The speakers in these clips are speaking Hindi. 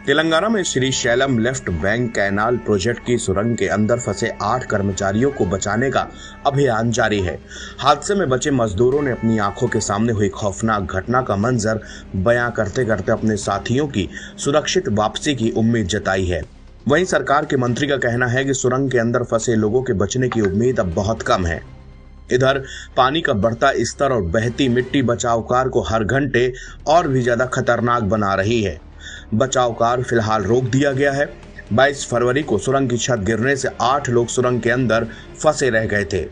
तेलंगाना में Shri Shailam left bank canal project की सुरंग के अंदर फंसे 8 कर्मचारियों को बचाने का अभियान जारी है। हादसे में बचे मजदूरों ने अपनी आंखों के सामने हुई खौफनाक घटना का मंजर बयां करते करते अपने साथियों की सुरक्षित वापसी की उम्मीद जताई है। वहीं सरकार के मंत्री का कहना है कि सुरंग के अंदर फंसे लोगों के बचने की उम्मीद अब बहुत कम है। इधर पानी का बढ़ता स्तर और बहती मिट्टी बचाव कार्य को हर घंटे और भी ज्यादा खतरनाक बना रही है। बचाव कार्य फिलहाल रोक दिया गया है। 22 फरवरी को सुरंग की छत गिरने से 8 लोग सुरंग के अंदर फंसे रह गए थे,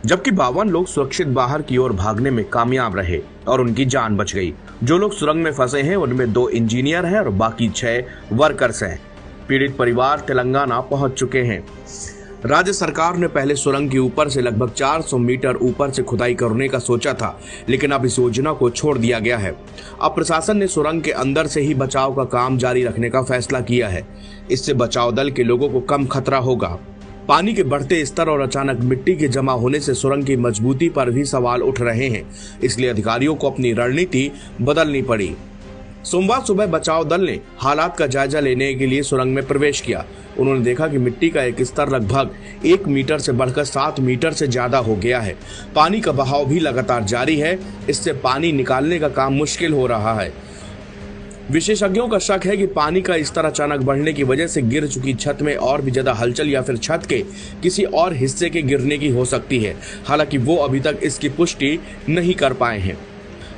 जबकि 52 लोग सुरक्षित बाहर की ओर भागने में कामयाब रहे और उनकी जान बच गई। जो लोग सुरंग में फंसे हैं उनमें 2 इंजीनियर हैं और बाकी 6 वर्कर्स हैं। पीड़ित परिवार तेलंगाना पहुंच चुके हैं। राज्य सरकार ने पहले सुरंग के ऊपर से लगभग 400 मीटर ऊपर से खुदाई करने का सोचा था, लेकिन अब इस योजना को छोड़ दिया गया है। अब प्रशासन ने सुरंग के अंदर से ही बचाव का काम जारी रखने का फैसला किया है। इससे बचाव दल के लोगों को कम खतरा होगा। पानी के बढ़ते स्तर और अचानक मिट्टी के जमा होने से सुरंग की मजबूती पर भी सवाल उठ रहे हैं, इसलिए अधिकारियों को अपनी रणनीति बदलनी पड़ी। सोमवार सुबह बचाव दल ने हालात का जायजा लेने के लिए सुरंग में प्रवेश किया। उन्होंने देखा कि मिट्टी का एक स्तर लगभग 1 मीटर से बढ़कर 7 मीटर से ज्यादा हो गया है। पानी का बहाव भी लगातार जारी है। इससे पानी निकालने का काम मुश्किल हो रहा है। विशेषज्ञों का शक है कि पानी का स्तर अचानक बढ़ने की वजह से गिर चुकी छत में और भी ज्यादा हलचल या फिर छत के किसी और हिस्से के गिरने की हो सकती है। हालांकि वो अभी तक इसकी पुष्टि नहीं कर पाए हैं।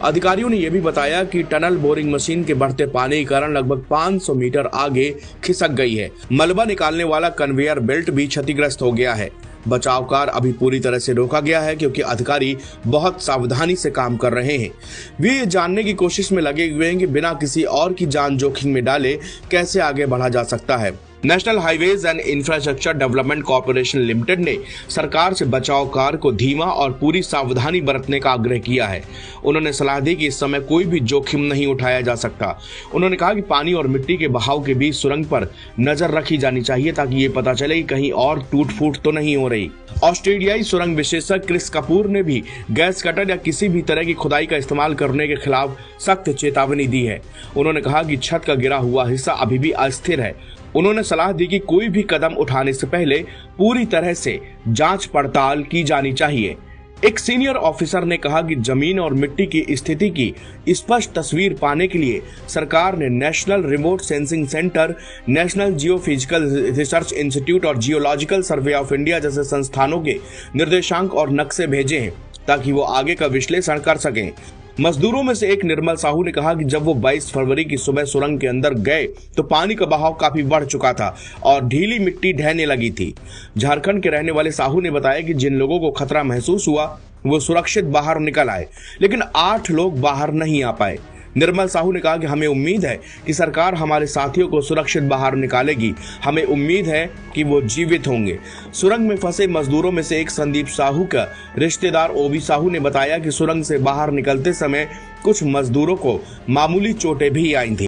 अधिकारियों ने यह भी बताया कि टनल बोरिंग मशीन के बढ़ते पानी के कारण लगभग 500 मीटर आगे खिसक गई है। मलबा निकालने वाला कन्वेयर बेल्ट भी क्षतिग्रस्त हो गया है। बचाव कार्य अभी पूरी तरह से रोका गया है क्योंकि अधिकारी बहुत सावधानी से काम कर रहे हैं। वे ये जानने की कोशिश में लगे हुए हैं कि बिना किसी और की जान जोखिम में डाले कैसे आगे बढ़ा जा सकता है। National highways and infrastructure development corporation limited ने सरकार से बचाव कार्य को धीमा और पूरी सावधानी बरतने का आग्रह किया है। उन्होंने सलाह दी कि इस समय कोई भी जोखिम नहीं उठाया जा सकता। उन्होंने कहा कि पानी और मिट्टी के बहाव के बीच सुरंग पर नजर रखी जानी चाहिए ताकि ये पता चले कि कहीं और टूट फूट तो नहीं हो रही। ऑस्ट्रेलियाई सुरंग विशेषज्ञ क्रिस कपूर ने भी गैस कटर या किसी भी तरह की खुदाई का इस्तेमाल करने के खिलाफ सख्त चेतावनी दी है। उन्होंने कहा कि छत का गिरा हुआ हिस्सा अभी भी अस्थिर है। उन्होंने सलाह दी कि कोई भी कदम उठाने से पहले पूरी तरह से जांच पड़ताल की जानी चाहिए। एक सीनियर ऑफिसर ने कहा कि जमीन और मिट्टी की स्थिति की स्पष्ट तस्वीर पाने के लिए सरकार ने national remote sensing centre, national geophysical research institute और जियोलॉजिकल सर्वे ऑफ इंडिया जैसे संस्थानों के निर्देशांक और नक्शे भेजे हैं ताकि वो आगे का विश्लेषण कर सकें। मजदूरों में से एक निर्मल साहू ने कहा कि जब वो 22 फरवरी की सुबह सुरंग के अंदर गए तो पानी का बहाव काफी बढ़ चुका था और ढीली मिट्टी ढहने लगी थी। झारखंड के रहने वाले साहू ने बताया कि जिन लोगों को खतरा महसूस हुआ वो सुरक्षित बाहर निकल आए, लेकिन 8 लोग बाहर नहीं आ पाए। निर्मल साहू ने कहा कि हमें उम्मीद है कि सरकार हमारे साथियों को सुरक्षित बाहर निकालेगी। हमें उम्मीद है कि वो जीवित होंगे। सुरंग में फंसे मजदूरों में से एक संदीप साहू का रिश्तेदार ओबी साहू ने बताया कि सुरंग से बाहर निकलते समय कुछ मजदूरों को मामूली चोटें भी आई थी।